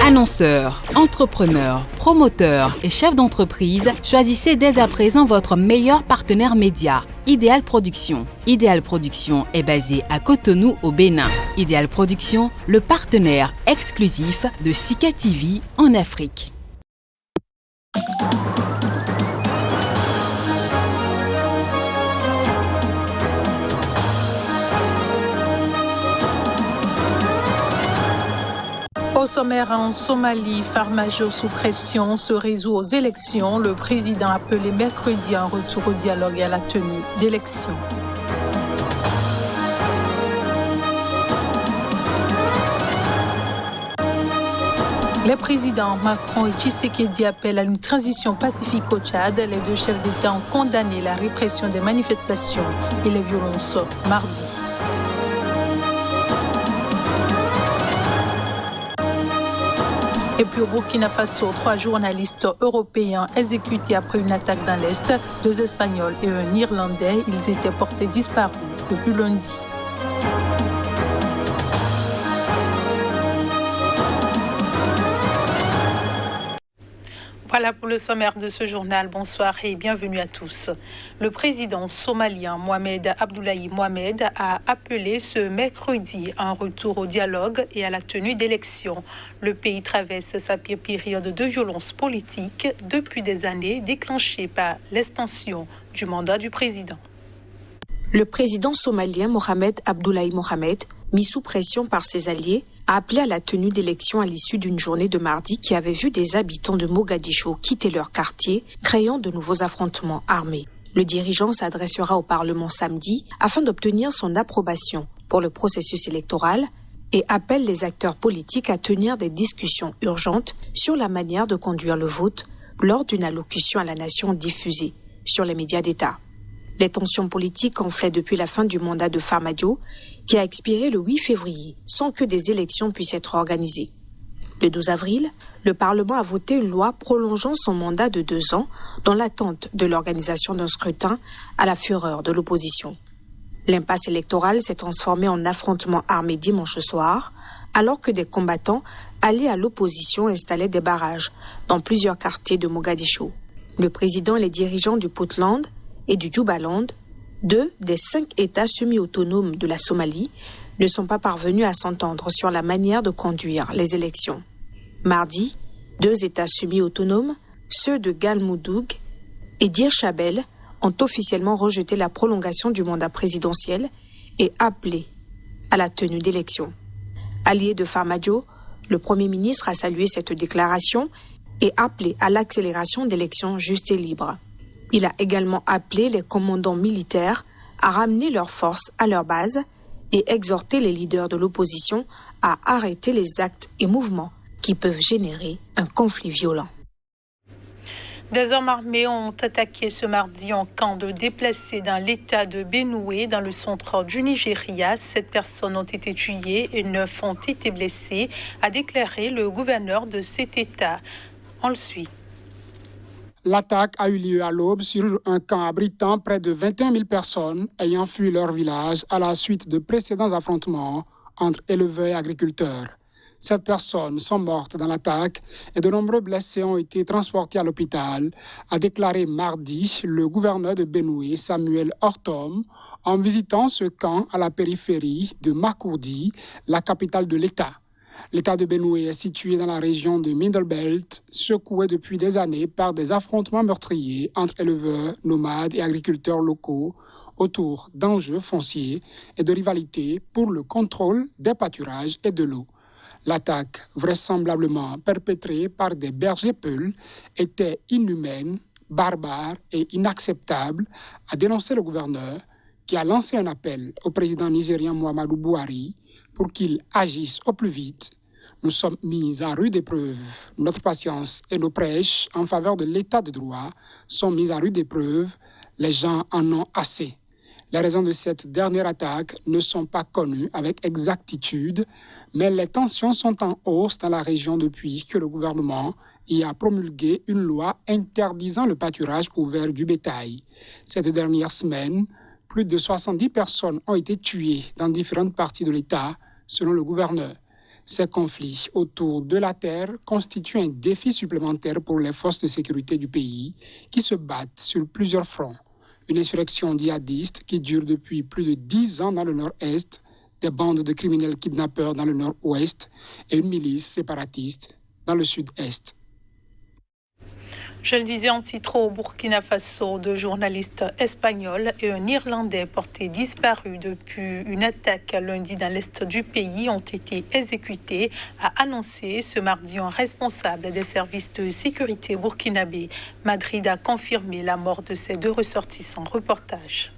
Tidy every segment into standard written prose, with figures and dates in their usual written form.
Annonceurs, entrepreneurs, promoteurs et chefs d'entreprise, choisissez dès à présent votre meilleur partenaire média, Ideal Production. Ideal Production est basé à Cotonou au Bénin. Ideal Production, le partenaire exclusif de Sika TV en Afrique. Au sommaire en Somalie, Farmajo sous pression se résout aux élections. Le président a appelé mercredi un retour au dialogue et à la tenue d'élections. Les présidents Macron et Tshisekedi appellent à une transition pacifique au Tchad. Les deux chefs d'État ont condamné la répression des manifestations et les violences mardi. Et puis au Burkina Faso, 3 journalistes européens exécutés après une attaque dans l'Est, 2 Espagnols et un Irlandais. Ils étaient portés disparus depuis lundi. Voilà pour le sommaire de ce journal. Bonsoir et bienvenue à tous. Le président somalien Mohamed Abdullahi Mohamed a appelé ce mercredi un retour au dialogue et à la tenue d'élections. Le pays traverse sa pire période de violence politique depuis des années, déclenchée par l'extension du mandat du président. Le président somalien Mohamed Abdullahi Mohamed, mis sous pression par ses alliés, a appelé à la tenue d'élections à l'issue d'une journée de mardi qui avait vu des habitants de Mogadiscio quitter leur quartier, créant de nouveaux affrontements armés. Le dirigeant s'adressera au Parlement samedi afin d'obtenir son approbation pour le processus électoral et appelle les acteurs politiques à tenir des discussions urgentes sur la manière de conduire le vote lors d'une allocution à la nation diffusée sur les médias d'État. Les tensions politiques enflaient depuis la fin du mandat de Farmajo, qui a expiré le 8 février, sans que des élections puissent être organisées. Le 12 avril, le Parlement a voté une loi prolongeant son mandat de 2 ans dans l'attente de l'organisation d'un scrutin à la fureur de l'opposition. L'impasse électorale s'est transformée en affrontement armé dimanche soir, alors que des combattants alliés à l'opposition installaient des barrages dans plusieurs quartiers de Mogadiscio. Le président et les dirigeants du Puntland et du Jubaland, 2 des 5 États semi-autonomes de la Somalie, ne sont pas parvenus à s'entendre sur la manière de conduire les élections. Mardi, 2 États semi-autonomes, ceux de Galmudug et Dir Shabelle, ont officiellement rejeté la prolongation du mandat présidentiel et appelé à la tenue d'élections. Allié de Farmajo, le Premier ministre a salué cette déclaration et appelé à l'accélération d'élections justes et libres. Il a également appelé les commandants militaires à ramener leurs forces à leur base et exhorté les leaders de l'opposition à arrêter les actes et mouvements qui peuvent générer un conflit violent. Des hommes armés ont attaqué ce mardi un camp de déplacés dans l'état de Benue, dans le centre du Nigeria. 7 personnes ont été tuées et 9 ont été blessées, a déclaré le gouverneur de cet état. On le suit. L'attaque a eu lieu à l'aube sur un camp abritant près de 21 000 personnes ayant fui leur village à la suite de précédents affrontements entre éleveurs et agriculteurs. 7 personnes sont mortes dans l'attaque et de nombreux blessés ont été transportés à l'hôpital, a déclaré mardi le gouverneur de Benue, Samuel Ortom, en visitant ce camp à la périphérie de Makurdi, la capitale de l'État. L'État de Benue est situé dans la région de Middle Belt, secoué depuis des années par des affrontements meurtriers entre éleveurs, nomades et agriculteurs locaux autour d'enjeux fonciers et de rivalités pour le contrôle des pâturages et de l'eau. L'attaque, vraisemblablement perpétrée par des bergers peuls, était inhumaine, barbare et inacceptable, a dénoncé le gouverneur, qui a lancé un appel au président nigérien Muhammadu Buhari pour qu'il agisse au plus vite. Nous sommes mis à rude épreuve. Notre patience et nos prêches en faveur de l'état de droit sont mis à rude épreuve. Les gens en ont assez. Les raisons de cette dernière attaque ne sont pas connues avec exactitude, mais les tensions sont en hausse dans la région depuis que le gouvernement y a promulgué une loi interdisant le pâturage ouvert du bétail. Cette dernière semaine, plus de 70 personnes ont été tuées dans différentes parties de l'État, selon le gouverneur. Ces conflits autour de la terre constituent un défi supplémentaire pour les forces de sécurité du pays qui se battent sur plusieurs fronts. Une insurrection djihadiste qui dure depuis plus de 10 ans dans le nord-est, des bandes de criminels kidnappeurs dans le nord-ouest et une milice séparatiste dans le sud-est. Je le disais en titre au Burkina Faso, deux journalistes espagnols et un Irlandais portés disparus depuis une attaque lundi dans l'est du pays ont été exécutés, a annoncé ce mardi un responsable des services de sécurité burkinabé. Madrid a confirmé la mort de ces deux ressortissants. Reportage.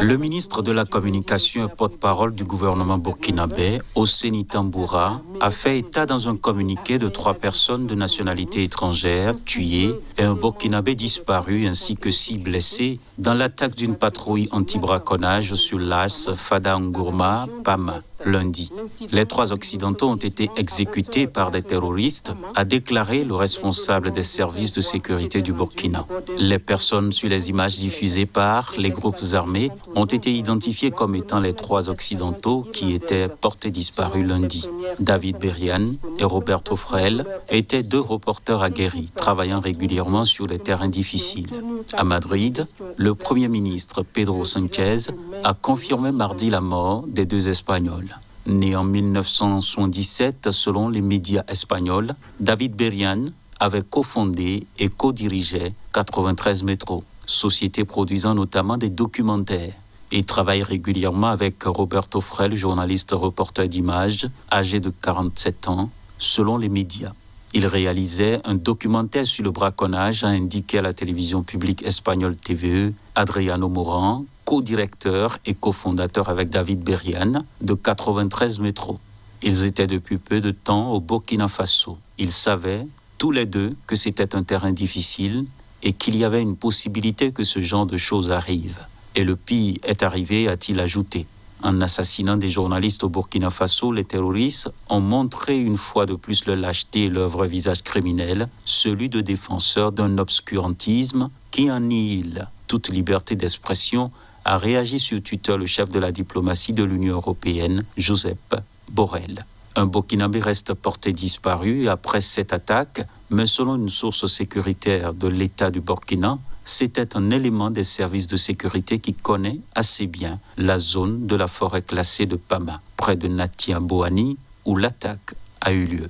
Le ministre de la Communication et porte-parole du gouvernement burkinabé, Hosseini Tamboura, a fait état dans un communiqué de 3 personnes de nationalité étrangère tuées et un burkinabé disparu ainsi que 6 blessés dans l'attaque d'une patrouille anti-braconnage sur l'As Fada Ngourma, Pama, lundi. Les 3 occidentaux ont été exécutés par des terroristes, a déclaré le responsable des services de sécurité du Burkina. Les personnes sur les images diffusées par les groupes armés ont été identifiés comme étant les 3 occidentaux qui étaient portés disparus lundi. David Berian et Roberto Frel étaient 2 reporters aguerris, travaillant régulièrement sur les terrains difficiles. À Madrid, le Premier ministre Pedro Sánchez a confirmé mardi la mort des 2 Espagnols. Né en 1977, selon les médias espagnols, David Berian avait cofondé et co-dirigé 93 Métro, société produisant notamment des documentaires. Il travaille régulièrement avec Roberto Frel, journaliste reporter d'images, âgé de 47 ans, selon les médias. Il réalisait un documentaire sur le braconnage, a indiqué à la télévision publique espagnole TVE Adriano Moran, co-directeur et cofondateur avec David Berian de 93 Métro. Ils étaient depuis peu de temps au Burkina Faso. Ils savaient, tous les 2, que c'était un terrain difficile et qu'il y avait une possibilité que ce genre de choses arrive. Et le pire est arrivé, a-t-il ajouté. En assassinant des journalistes au Burkina Faso, les terroristes ont montré une fois de plus leur lâcheté et leur vrai visage criminel, celui de défenseurs d'un obscurantisme qui annihile toute liberté d'expression, a réagi sur Twitter le chef de la diplomatie de l'Union européenne, Josep Borrell. Un Burkinabé reste porté disparu après cette attaque, mais selon une source sécuritaire de l'État du Burkina, c'était un élément des services de sécurité qui connaît assez bien la zone de la forêt classée de Pama, près de Natia-Boani, où l'attaque a eu lieu.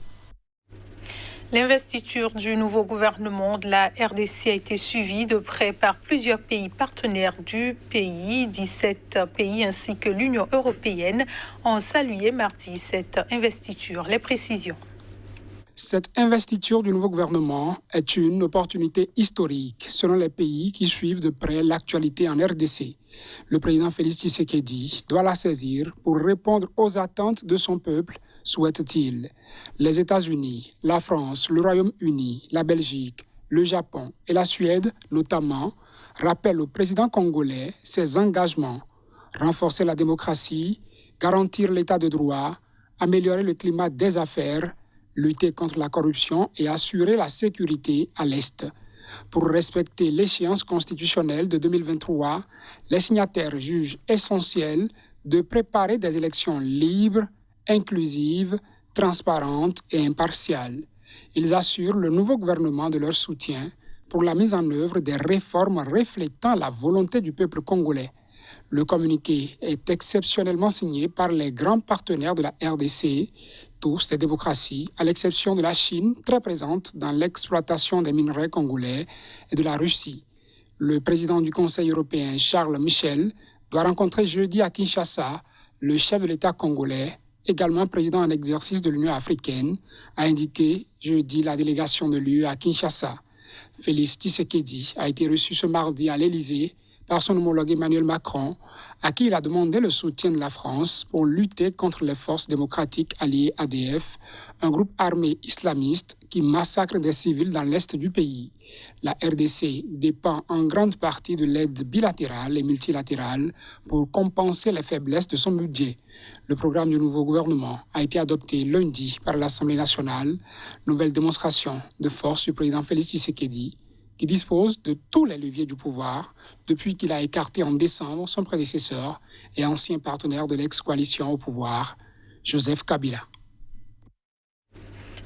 L'investiture du nouveau gouvernement de la RDC a été suivie de près par plusieurs pays partenaires du pays. 17 pays ainsi que l'Union européenne ont salué mardi cette investiture. Les précisions. Cette investiture du nouveau gouvernement est une opportunité historique selon les pays qui suivent de près l'actualité en RDC. Le président Félix Tshisekedi doit la saisir pour répondre aux attentes de son peuple, souhaite-t-il. Les États-Unis, la France, le Royaume-Uni, la Belgique, le Japon et la Suède notamment rappellent au président congolais ses engagements: renforcer la démocratie, garantir l'état de droit, améliorer le climat des affaires, lutter contre la corruption et assurer la sécurité à l'Est. Pour respecter l'échéance constitutionnelle de 2023, les signataires jugent essentiel de préparer des élections libres, inclusives, transparentes et impartiales. Ils assurent le nouveau gouvernement de leur soutien pour la mise en œuvre des réformes reflétant la volonté du peuple congolais. Le communiqué est exceptionnellement signé par les grands partenaires de la RDC, tous des démocraties, à l'exception de la Chine, très présente dans l'exploitation des minerais congolais, et de la Russie. Le président du Conseil européen, Charles Michel, doit rencontrer jeudi à Kinshasa le chef de l'État congolais, également président en exercice de l'Union africaine, a indiqué jeudi la délégation de l'UE à Kinshasa. Félix Tshisekedi a été reçu ce mardi à l'Élysée par son homologue Emmanuel Macron, à qui il a demandé le soutien de la France pour lutter contre les forces démocratiques alliées ADF, un groupe armé islamiste qui massacre des civils dans l'est du pays. La RDC dépend en grande partie de l'aide bilatérale et multilatérale pour compenser les faiblesses de son budget. Le programme du nouveau gouvernement a été adopté lundi par l'Assemblée nationale, nouvelle démonstration de force du président Félix Tshisekedi, qui dispose de tous les leviers du pouvoir depuis qu'il a écarté en décembre son prédécesseur et ancien partenaire de l'ex-coalition au pouvoir, Joseph Kabila.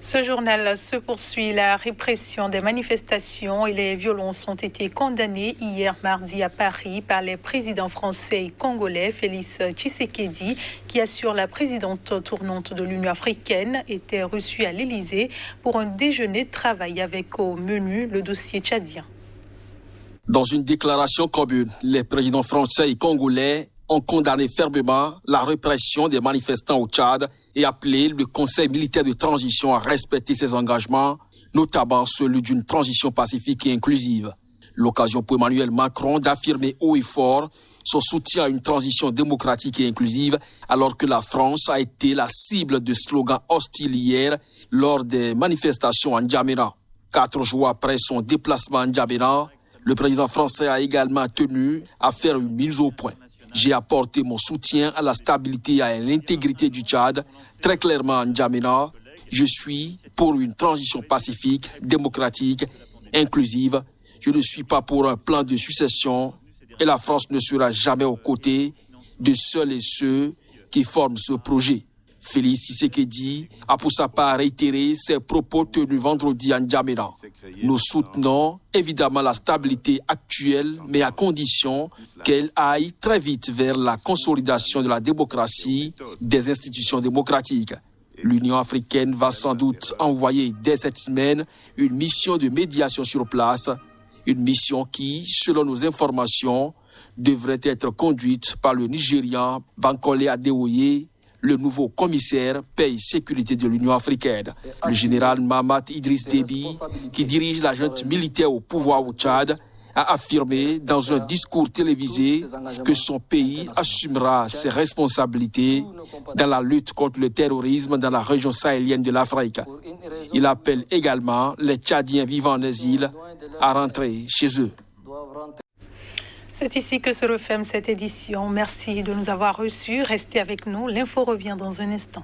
Ce journal se poursuit. La répression des manifestations et les violences ont été condamnées hier mardi à Paris par les présidents français et congolais. Félix Tshisekedi, qui assure la présidente tournante de l'Union africaine, était reçu à l'Élysée pour un déjeuner de travail avec au menu le dossier tchadien. Dans une déclaration commune, les présidents français et congolais ont condamné fermement la répression des manifestants au Tchad et appelé le Conseil militaire de transition à respecter ses engagements, notamment celui d'une transition pacifique et inclusive. L'occasion pour Emmanuel Macron d'affirmer haut et fort son soutien à une transition démocratique et inclusive, alors que la France a été la cible de slogans hostiles hier lors des manifestations en N'Djamena. 4 jours après son déplacement en N'Djamena, le président français a également tenu à faire une mise au point. J'ai apporté mon soutien à la stabilité et à l'intégrité du Tchad. Très clairement, en N'Djamena, je suis pour une transition pacifique, démocratique, inclusive. Je ne suis pas pour un plan de succession et la France ne sera jamais aux côtés de ceux et ceux qui forment ce projet. Félix Tshisekedi a pour sa part réitéré ses propos tenus vendredi en N'Djamena. Nous soutenons évidemment la stabilité actuelle, mais à condition qu'elle aille très vite vers la consolidation de la démocratie, des institutions démocratiques. L'Union africaine va sans doute envoyer dès cette semaine une mission de médiation sur place, une mission qui, selon nos informations, devrait être conduite par le Nigérian Bankole Adeoye, le nouveau commissaire paix et sécurité de l'Union africaine. Le général Mahamat Idriss Déby, qui dirige la junte militaire au pouvoir au Tchad, a affirmé dans un discours télévisé que son pays assumera ses responsabilités dans la lutte contre le terrorisme dans la région sahélienne de l'Afrique. Il appelle également les Tchadiens vivant en exil à rentrer chez eux. C'est ici que se referme cette édition. Merci de nous avoir reçus. Restez avec nous. L'info revient dans un instant.